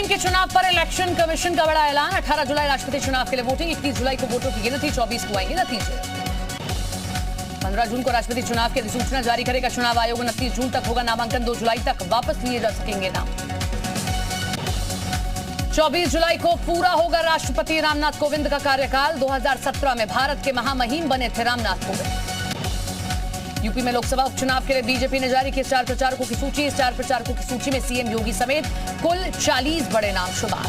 Supreme के चुनाव पर इलेक्शन कमीशन का बड़ा ऐलान। 18 जुलाई राष्ट्रपति चुनाव के लिए वोटिंग, 21 जुलाई को वोटों की गिनती, 24 को आएंगे नतीजे। 15 जून को राष्ट्रपति चुनाव की अधिसूचना जारी करेगा चुनाव आयोग। 29 जून तक होगा नामांकन, 2 जुलाई तक वापस लिए जा सकेंगे नाम। 24 जुलाई को पूरा होगा राष्ट्रपति रामनाथ कोविंद का कार्यकाल। 2017 में भारत के महामहिम बने थे रामनाथ कोविंद। यूपी में लोकसभा उपचुनाव के लिए बीजेपी ने जारी की स्टार प्रचारकों की सूची। स्टार प्रचारकों की सूची में सीएम योगी समेत कुल 40 बड़े नाम शुमार।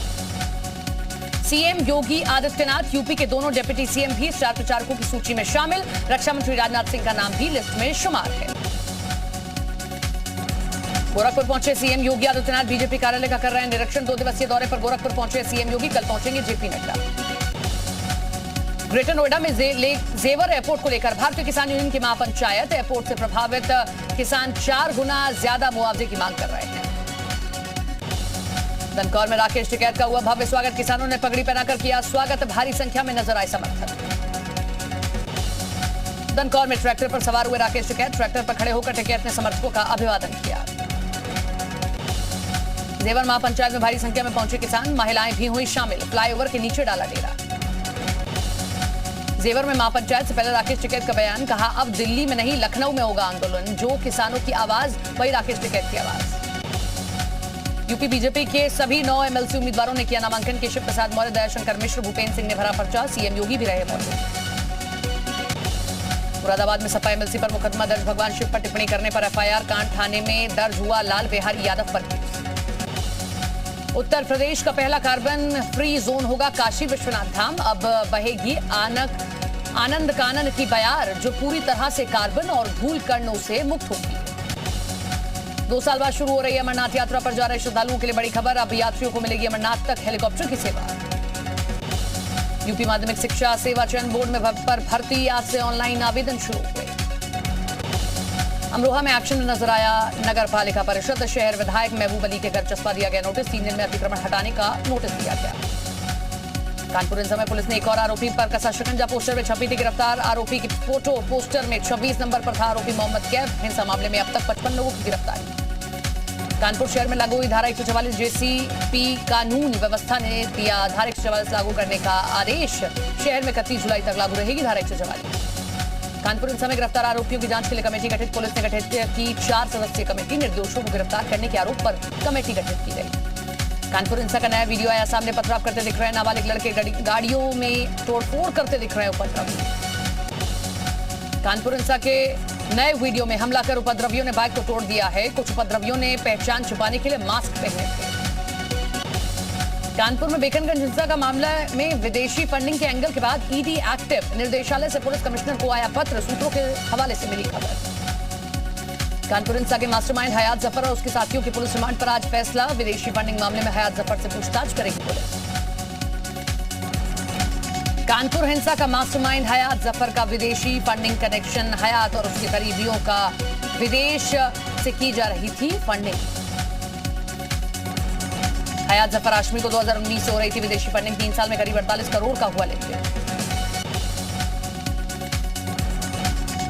सीएम योगी आदित्यनाथ, यूपी के दोनों डिप्टी सीएम भी स्टार प्रचारकों की सूची में शामिल। रक्षा मंत्री राजनाथ सिंह का नाम भी लिस्ट में शुमार है। गोरखपुर पहुंचे सीएम योगी आदित्यनाथ, बीजेपी कार्यालय का कर रहे हैं निरीक्षण। 2 दिवसीय दौरे पर गोरखपुर पहुंचे सीएम योगी, कल पहुंचेंगे जेपी नड्डा। ग्रेटर नोएडा में जेवर एयरपोर्ट को लेकर भारतीय किसान यूनियन की महापंचायत। एयरपोर्ट से प्रभावित किसान 4 गुना ज्यादा मुआवजे की मांग कर रहे हैं। दनकौर में राकेश टिकैत का हुआ भव्य स्वागत, किसानों ने पगड़ी पहनाकर किया स्वागत। भारी संख्या में नजर आए समर्थक। दनकौर में ट्रैक्टर पर सवार हुए राकेश टिकैत, ट्रैक्टर पर खड़े होकर टिकैत ने समर्थकों का अभिवादन किया। जेवर महापंचायत में भारी संख्या में पहुंचे किसान, महिलाएं भी हुई शामिल। फ्लाईओवर के नीचे डाला डेरा। जेवर में महापंचायत से पहले राकेश टिकैत का बयान, कहा अब दिल्ली में नहीं लखनऊ में होगा आंदोलन। जो किसानों की आवाज वही राकेश टिकैत की आवाज। यूपी बीजेपी के सभी 9 एमएलसी उम्मीदवारों ने किया नामांकन। केशव प्रसाद मौर्य, दयाशंकर मिश्र, भूपेन्द्र सिंह ने भरा पर्चा। सीएम योगी भी रहे मौजूद। मुरादाबाद में सपा एमएलसी पर मुकदमा दर्ज, भगवान शिव पर टिप्पणी करने पर एफआईआर। कांड थाने में दर्ज हुआ लाल बिहारी यादव पर केस। उत्तर प्रदेश का पहला कार्बन फ्री जोन होगा काशी विश्वनाथ धाम। अब बहेगी आनंद कानन की बयार, जो पूरी तरह से कार्बन और धूल कणों से मुक्त होगी। 2 साल बाद शुरू हो रही है अमरनाथ यात्रा पर जा रहे श्रद्धालुओं के लिए बड़ी खबर। अब यात्रियों को मिलेगी अमरनाथ तक हेलीकॉप्टर की सेवा। यूपी माध्यमिक शिक्षा सेवा चयन बोर्ड में पर भर्ती, आज से ऑनलाइन आवेदन शुरू हुए। अमरोहा में एक्शन नजर आया नगर पालिका परिषद। शहर विधायक महबूब अली के घर चस्पा दिया गया नोटिस। 3 दिन में अतिक्रमण हटाने का नोटिस दिया गया। कानपुर हिंसा में पुलिस ने एक और आरोपी पर कसा शिकंजा, पोस्टर में छपी थी गिरफ्तार। आरोपी की फोटो पोस्टर में 26 नंबर पर था। आरोपी मोहम्मद कैफ। हिंसा मामले में अब तक 55 लोगों की गिरफ्तारी। कानपुर शहर में लागू हुई धारा 144। जेसीपी कानून व्यवस्था ने दिया धारा 144 लागू करने का आदेश। शहर में 31 जुलाई तक लागू रहेगी धारा 144। कानपुर हिंसा में गिरफ्तार आरोपियों की जांच के लिए कमेटी गठित। पुलिस ने गठित की 4 सदस्यीय कमेटी। निर्दोषों को गिरफ्तार करने के आरोप पर कमेटी गठित की गई। कानपुर हिंसा का नया वीडियो आया सामने। पथराव करते दिख रहे हैं नाबालिग लड़के, गाड़ियों में तोड़फोड़ करते दिख रहे हैं उपद्रवी। कानपुर हिंसा के नए वीडियो में हमला कर उपद्रवियों ने बाइक को तोड़ दिया है। कुछ उपद्रवियों ने पहचान छुपाने के लिए मास्क पहने थे। कानपुर में बेकनगंज हिंसा का मामला में विदेशी फंडिंग के एंगल के बाद ईडी एक्टिव। निर्देशालय से पुलिस कमिश्नर को आया पत्र, सूत्रों के हवाले से मिली खबर। कानपुर हिंसा के मास्टरमाइंड हयात जफर और उसके साथियों की पुलिस रिमांड पर आज फैसला। विदेशी फंडिंग मामले में हयात जफर से पूछताछ करेगी पुलिस। कानपुर हिंसा का मास्टरमाइंड हयात जफर का विदेशी फंडिंग कनेक्शन। हयात और उसके करीबियों का विदेश से की जा रही थी फंडिंग। हयात जफर आशमी को 2019 से हो रही थी विदेशी फंडिंग। 3 साल में करीब 48 करोड़ का हुआ लेनदेन।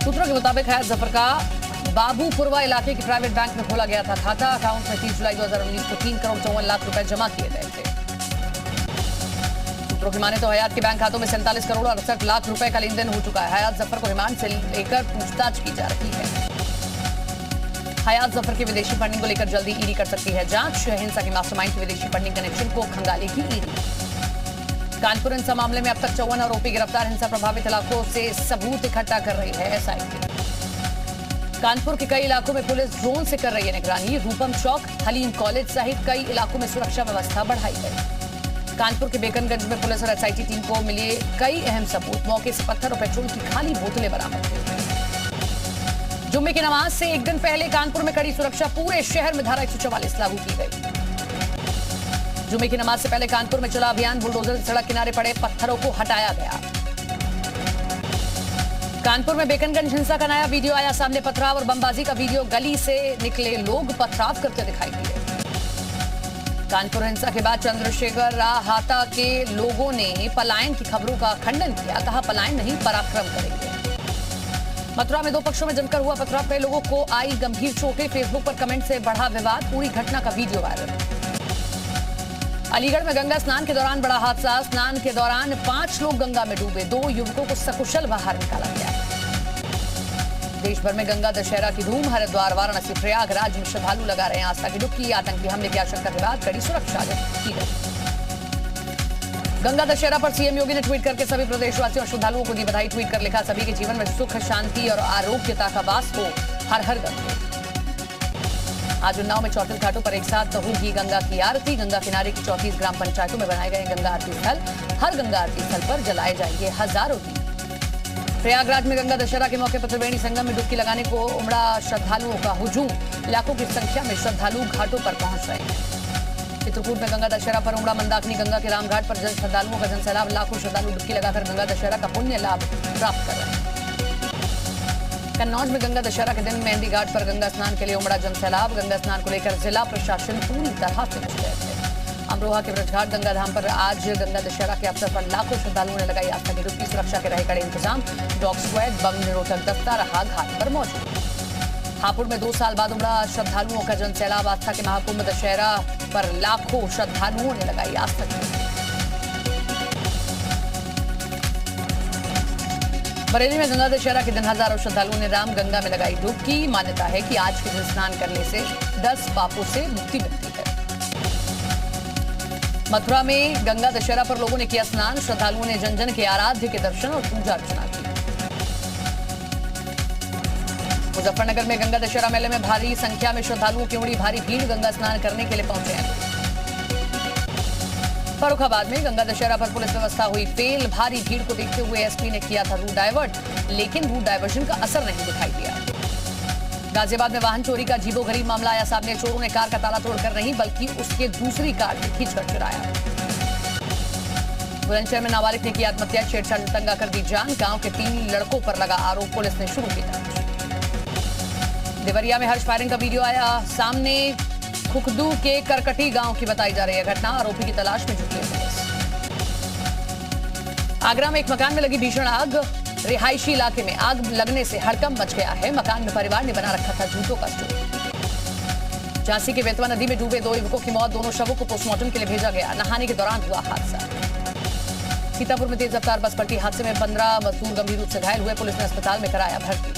सूत्रों के मुताबिक हयात जफर का बाबूपुरवा इलाके के प्राइवेट बैंक में खोला गया था खाता। अकाउंट में 30 जुलाई 2019 को 3 करोड़ 54 लाख रुपए जमा किए गए थे। सूत्रों की माने तो हयात के बैंक खातों में 47 करोड़ 68 लाख रुपए का लेन देन हो चुका है। हयात जफर को रिमांड से लेकर पूछताछ की जा रही है। हयात जफर की विदेशी फंडिंग को लेकर जल्दी ईडी कर सकती है जांच। हिंसा के मास्टरमाइंड की विदेशी फंडिंग कनेक्शन को खंगालेगी ईडी। कानपुर हिंसा मामले में अब तक 54 आरोपी गिरफ्तार। हिंसा प्रभावित इलाकों से सबूत इकट्ठा कर रही है एसआईटी। कानपुर के कई इलाकों में पुलिस ड्रोन से कर रही है निगरानी। रूपम चौक, हलीम कॉलेज सहित कई इलाकों में सुरक्षा व्यवस्था बढ़ाई गई। कानपुर के बेकनगंज में पुलिस और एसआईटी टीम को मिले कई अहम सबूत। मौके से पत्थर और पेट्रोल की खाली बोतलें बरामद हुई। जुम्मे की नमाज से एक दिन पहले कानपुर में कड़ी सुरक्षा। पूरे शहर में धारा 144 लागू की गई। जुम्मे की नमाज से पहले कानपुर में चला अभियान। बुलडोजर से सड़क किनारे पड़े पत्थरों को हटाया गया। कानपुर में बेकनगंज हिंसा का नया वीडियो आया सामने। पथराव और बमबाजी का वीडियो। गली से निकले लोग पथराव करते दिखाई दिए। कानपुर हिंसा के बाद चंद्रशेखर हाता के लोगों ने पलायन की खबरों का खंडन किया। कहा पलायन नहीं, पराक्रम करेंगे। मथुरा में 2 पक्षों में जमकर हुआ पथराव। कई लोगों को आई गंभीर चोटें। फेसबुक पर कमेंट से बढ़ा विवाद। पूरी घटना का वीडियो वायरल। अलीगढ़ में गंगा स्नान के दौरान बड़ा हादसा। स्नान के दौरान 5 लोग गंगा में डूबे। 2 युवकों को सकुशल बाहर निकाला गया। देश भर में गंगा दशहरा की धूम। हरिद्वार, वाराणसी, प्रयागराज में श्रद्धालु लगा रहे हैं आस्था की डुबकी। आतंकी हमले की आशंका के बाद कड़ी सुरक्षा की गई। गंगा दशहरा पर सीएम योगी ने ट्वीट करके सभी प्रदेशवासियों और श्रद्धालुओं को दी बधाई। ट्वीट कर लिखा, सभी के जीवन में सुख, शांति और आरोग्यता का वास हो। हर हर गंगा। आज उन्नाव में 34 घाटों पर एक साथ होगी गंगा की आरती। गंगा किनारे की 34 ग्राम पंचायतों में बनाए गए गंगा आरती स्थल। हर गंगा आरती स्थल पर जलाए जाएंगे हजारों दीप। प्रयागराज में गंगा दशहरा के मौके पर त्रिवेणी संगम में डुबकी लगाने को उमड़ा श्रद्धालुओं का हुजूम। लाखों की संख्या में श्रद्धालु घाटों पर पहुंच रहे हैं। चित्रकूट में गंगा दशहरा पर उमड़ा मंदाकिनी। गंगा के रामघाट पर श्रद्धालुओं का जनसैलाब। लाखों श्रद्धालु डुबकी लगाकर गंगा दशहरा का पुण्य लाभ प्राप्त कर रहे हैं। कन्नौज में गंगा दशहरा के दिन मेहंदी घाट पर गंगा स्नान के लिए उमड़ा जनसैलाब। गंगा स्नान को लेकर जिला प्रशासन पूरी तरह से जुट गए थे। अमरोहा के ब्रजघाट गंगा धाम पर आज गंगा दशहरा के अवसर पर लाखों श्रद्धालुओं ने लगाई आस्था की डुबकी। सुरक्षा के रहे कड़े इंतजाम। डॉग स्क्वाड, बम निरोधक दस्ता रहा घाट पर मौजूद। हापुड़ में 2 साल बाद उमड़ा श्रद्धालुओं का जनसैलाब। आस्था के महाकुंभ दशहरा पर लाखों श्रद्धालुओं ने लगाई आस्था की डुबकी। बरेली में गंगा दशहरा के दिन हजारों श्रद्धालुओं ने राम गंगा में लगाई डुबकी। मान्यता है कि आज के दिन स्नान करने से 10 पापों से मुक्ति मिलती है। मथुरा में गंगा दशहरा पर लोगों ने किया स्नान। श्रद्धालुओं ने जन जन के आराध्य के दर्शन और पूजा अर्चना की। मुजफ्फरनगर में गंगा दशहरा मेले में भारी संख्या में श्रद्धालुओं की उमड़ी भारी भीड़। गंगा स्नान करने के लिए पहुंचे हैं। फर्रुखाबाद में गंगा दशहरा पर पुलिस व्यवस्था हुई फेल। भारी भीड़ को देखते हुए एसपी ने किया था रूट डाइवर्ट, लेकिन रूट डाइवर्जन का असर नहीं दिखाई दिया। गाजियाबाद में वाहन चोरी का अजीबोगरीब मामला आया सामने। चोरों ने कार का ताला तोड़कर नहीं बल्कि उसके दूसरी कार से खींचकर चुराया। बुलंदशहर में नाबालिग ने की आत्महत्या। छेड़छाड़ में तंगा कर दी जान। गांव के 3 लड़कों पर लगा आरोप। पुलिस ने शुरू की जांच। देवरिया में हर्ष फायरिंग का वीडियो आया सामने। खुखदू के करकटी गांव की बताई जा रही है घटना। आरोपी की तलाश में जुटी है पुलिस। आगरा में एक मकान में लगी भीषण आग। रिहायशी इलाके में आग लगने से हड़कंप मच गया है। मकान में परिवार ने बना रखा था जूतों का स्टोर। झांसी के बेतवा नदी में डूबे 2 युवकों की मौत। दोनों शवों को पोस्टमार्टम के लिए भेजा गया। नहाने के दौरान हुआ हादसा। सीतापुर में तेज रफ्तार बस पलटी। हादसे में 15 मजदूर गंभीर रूप से घायल हुए। पुलिस ने अस्पताल में कराया भर्ती।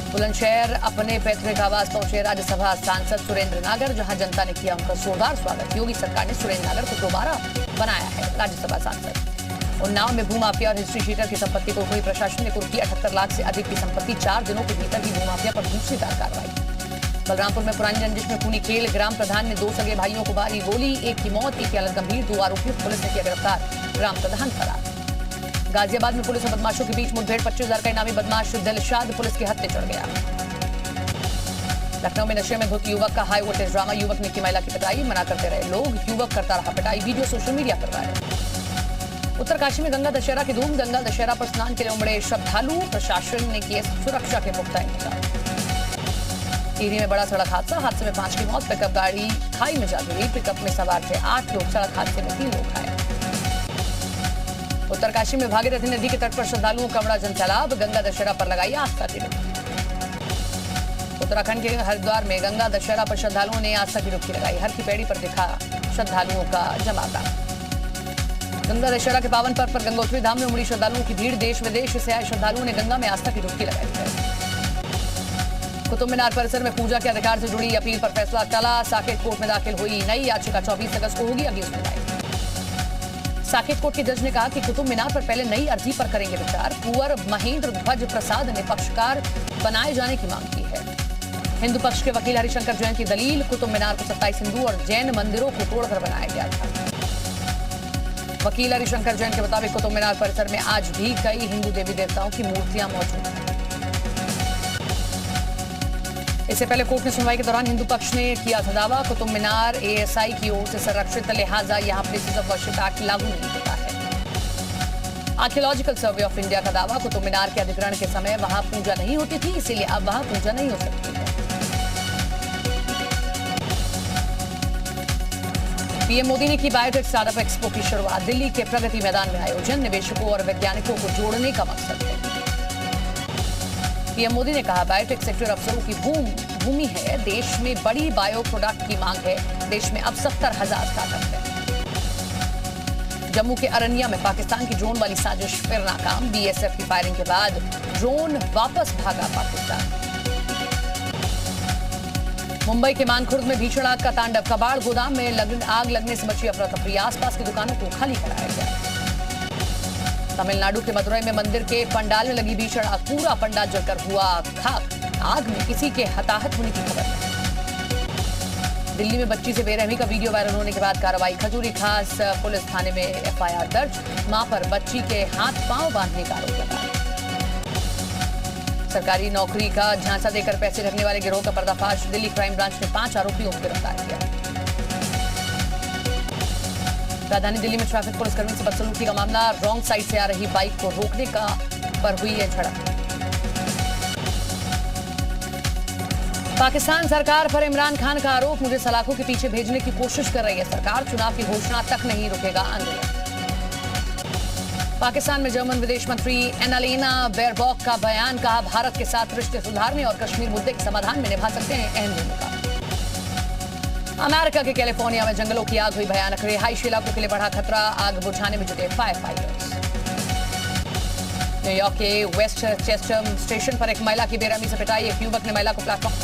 बुलंदशहर अपने पैतृक आवास पहुंचे राज्यसभा सांसद सुरेंद्र नागर, जहां जनता ने किया उनका जोरदार स्वागत। योगी सरकार ने सुरेंद्र नागर को दोबारा बनाया है राज्यसभा सांसद। उन्नाव में भूमाफिया और हिस्ट्री शीटर की संपत्ति को हुई। प्रशासन ने कुर्की 78 लाख से अधिक की संपत्ति। 4 दिनों के भीतर ही भूमाफिया पर दूसरी बार कार्रवाई। बलरामपुर में पुरानी रंजिश में खूनी खेल। ग्राम प्रधान ने 2 सगे भाइयों को मारी गोली। एक की मौत, एक की हालत गंभीर। 2 आरोपियों को पुलिस ने किया गिरफ्तार। ग्राम प्रधान फरार। गाजियाबाद में पुलिस और बदमाशों के बीच मुठभेड़। 25,000 का इनामी बदमाश दिलशाद पुलिस के हत्थे चढ़ गया। लखनऊ में नशे में धुत युवक का हाई वोल्टेज ड्रामा। युवक ने की महिला की पिटाई। मना करते रहे लोग। युवक करता रहा पिटाई। वीडियो सोशल मीडिया पर वायरल। उत्तरकाशी में गंगा दशहरा की धूम। गंगा दशहरा पर स्नान के लिए उमड़े श्रद्धालु। प्रशासन ने किए सुरक्षा के पुख्ता इंतजाम। टिहरी में बड़ा सड़क हादसा। हादसे में 5 की मौत। पिकअप गाड़ी खाई में जा गिरी। पिकअप में सवार थे 8 लोग। सड़क हादसे में 3 लोग घायल। उत्तरकाशी में भागीरथी नदी के तट पर श्रद्धालुओं का उमड़ा जनसैलाब। गंगा दशहरा पर लगाई आस्था की डुबकी। उत्तराखंड के हरिद्वार में गंगा दशहरा पर श्रद्धालुओं ने आस्था की डुबकी लगाई। हर की पैड़ी पर दिखा श्रद्धालुओं का जमावड़ा। गंगा दशहरा के पावन पर्व पर गंगोत्री धाम में उमड़ी श्रद्धालुओं की भीड़। देश विदेश से आए श्रद्धालुओं ने गंगा में आस्था की डुबकी लगाई है। कुतुब मीनार परिसर में पूजा के अधिकार से जुड़ी अपील पर फैसला टला। साकेत कोर्ट में दाखिल हुई नई याचिका। 24 अगस्त को होगी अगली सुनवाई। साकेत कोर्ट के जज ने कहा कि कुतुब मीनार पर पहले नई अर्जी पर करेंगे विचार। कुंवर महेंद्र ध्वज प्रसाद ने पक्षकार बनाए जाने की मांग की है। हिंदू पक्ष के वकील हरिशंकर जैन की दलील। कुतुब मीनार को 27 हिंदू और जैन मंदिरों को तोड़कर बनाया गया था। वकील हरिशंकर जैन के मुताबिक कुतुब मीनार परिसर में आज भी कई हिंदू देवी देवताओं की मूर्तियां मौजूद हैं। इससे पहले कोर्ट में सुनवाई के दौरान हिंदू पक्ष ने किया था दावा। कुतुब मीनार एएसआई की ओर से संरक्षित, लिहाजा यहां प्लेसेस ऑफ वर्शिप एक्ट लागू नहीं होता है। आर्कियोलॉजिकल सर्वे ऑफ इंडिया का दावा। कुतुब मीनार के अधिग्रहण के समय वहां पूजा नहीं होती थी, इसीलिए अब वहां पूजा नहीं हो सकती है। पीएम मोदी ने की बायोटेक स्टार्टअप एक्सपो की शुरुआत। दिल्ली के प्रगति मैदान में आयोजन। निवेशकों और वैज्ञानिकों को जोड़ने का मकसद है। पीएम मोदी ने कहा बायोटेक सेक्टर अफसरों की भूमि है। देश में बड़ी बायो प्रोडक्ट की मांग है। देश में अब 70,000 स्टार्टअप है। जम्मू के अरनिया में पाकिस्तान की ड्रोन वाली साजिश फिर नाकाम। बीएसएफ की फायरिंग के बाद ड्रोन वापस भागा पाकिस्तान। मुंबई के मानखुर्द में भीषण आग का तांडव। कबाड़ गोदाम में आग लगने से मची अफरा तफरी। आसपास की दुकानों को खाली कराया गया। तमिलनाडु के मदुरई में मंदिर के पंडाल में लगी भीषण आग। पूरा पंडाल जलकर हुआ खाक। आग में किसी के हताहत होने की खबर नहीं। दिल्ली में बच्ची से बेरहमी का वीडियो वायरल होने के बाद कार्रवाई। खजूरी खास पुलिस थाने में एफआईआर दर्ज। मां पर बच्ची के हाथ पांव बांधने का आरोप लगा। सरकारी नौकरी का झांसा देकर पैसे रखने वाले गिरोह का पर्दाफाश। दिल्ली क्राइम ब्रांच ने 5 आरोपियों को गिरफ्तार किया। राजधानी दिल्ली में ट्रैफिक पुलिसकर्मी से बदसलूकी का मामला। रॉन्ग साइड से आ रही बाइक को रोकने का पर हुई है झड़प। पाकिस्तान सरकार पर इमरान खान का आरोप। मुझे सलाखों के पीछे भेजने की कोशिश कर रही है सरकार। चुनाव की घोषणा तक नहीं रुकेगा आंदोलन। पाकिस्तान में जर्मन विदेश मंत्री एनालेना बेयरबॉक का बयान। कहा, भारत के साथ रिश्ते सुधारने और कश्मीर मुद्दे के समाधान में निभा सकते हैं अहम भूमिका। अमेरिका के कैलिफोर्निया में जंगलों की आग हुई भयानक। रिहायशी इलाकों के लिए बढ़ा खतरा। आग बुझाने में जुटे फायर फाइटर्स। न्यूयॉर्क के वेस्ट चेस्टम स्टेशन पर एक महिला की बेरहमी से पिटाई। एक युवक ने महिला को प्लेटफॉर्म।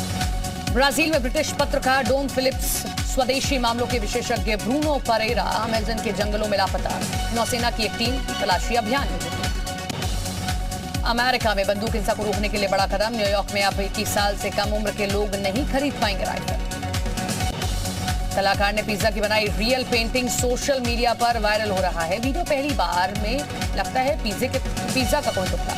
ब्राजील में ब्रिटिश पत्रकार डॉन फिलिप्स स्वदेशी मामलों के विशेषज्ञ ब्रूनो परेरा अमेजन के जंगलों में लापता। नौसेना की एक टीम तलाशी अभियान में जुटी। अमेरिका में बंदूक हिंसा को रोकने के लिए बड़ा कदम। न्यूयॉर्क में अब 21 साल से कम उम्र के लोग नहीं खरीद पाएंगे राइफल। कलाकार ने पिज्जा की बनाई रियल पेंटिंग सोशल मीडिया पर वायरल हो रहा है। वीडियो पहली बार में लगता है पिज्जा का कोई टुकड़ा।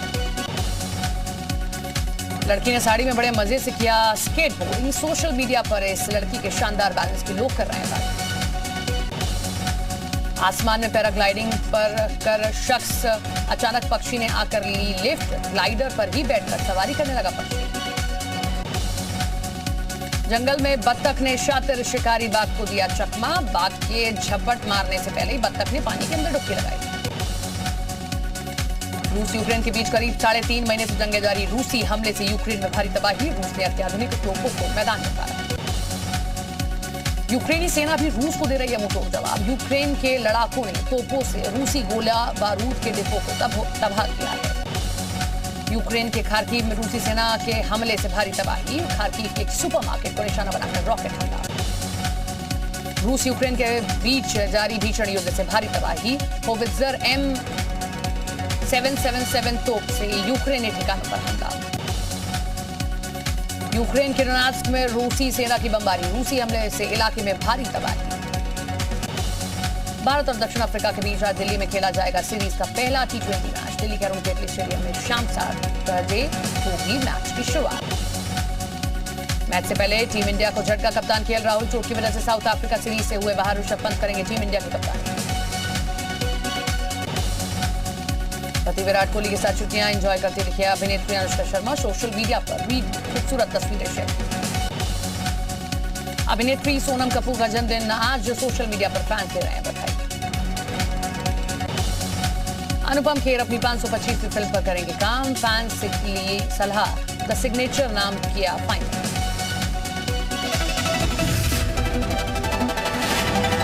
लड़की ने साड़ी में बड़े मजे से किया स्केटबोर्डिंग। सोशल मीडिया पर इस लड़की के शानदार बैलेंस की लोग कर रहे हैं बात। आसमान में पैराग्लाइडिंग पर कर शख्स। अचानक पक्षी ने आकर ली लिफ्ट। ग्लाइडर पर ही बैठकर सवारी करने लगा पक्षी। जंगल में बत्तख ने शातिर शिकारी बाघ को दिया चकमा। बाघ के झपट मारने से पहले ही बत्तख ने पानी के अंदर डुबकी लगाई। रूस यूक्रेन के बीच करीब 3.5 महीने से जंग जारी। रूसी हमले से यूक्रेन में भारी तबाही। रूस ने अत्याधुनिक तोपों को मैदान में उतारा। यूक्रेनी सेना भी रूस को दे रही है मुंहतोड़ जवाब। यूक्रेन के लड़ाकों ने तोपों से रूसी गोला बारूद के डिपो को तबाह किया है। यूक्रेन के खार्किव में रूसी सेना के हमले से भारी तबाही। खार्किव के एक सुपरमार्केट को निशाना बनाकर रॉकेट हमला। रूस यूक्रेन के बीच जारी भीषण युद्ध से भारी तबाही। होवित्जर M777 तोप से यूक्रेनी ठिकानों पर हमला। यूक्रेन के डोनेट्स्क में रूसी सेना की बमबारी। रूसी हमले से इलाके में भारी तबाही। भारत और दक्षिण अफ्रीका के बीच आज दिल्ली में खेला जाएगा सीरीज का पहला T20 मैच। दिल्ली के अरुण जेटली स्टेडियम में शाम 7 बजे होगी मैच की शुरुआत। मैच से पहले टीम इंडिया को झटका। कप्तान केएल राहुल चोट की वजह से साउथ अफ्रीका सीरीज से हुए बाहर। ऋषभ पंत करेंगे टीम इंडिया के कप्तान। पति विराट कोहली के साथ छुट्टियां एंजॉय करते दिखे अभिनेत्री अनुष्का शर्मा। सोशल मीडिया पर भी खूबसूरत तस्वीरें शेयर। अभिनेत्री सोनम कपूर का जन्मदिन आज सोशल मीडिया पर फैंस दे रहे हैं बधाई। अनुपम खेर अपनी 525वीं फिल्म पर करेंगे काम। फैंस के लिए सलाह द सिग्नेचर नाम किया फाइनल।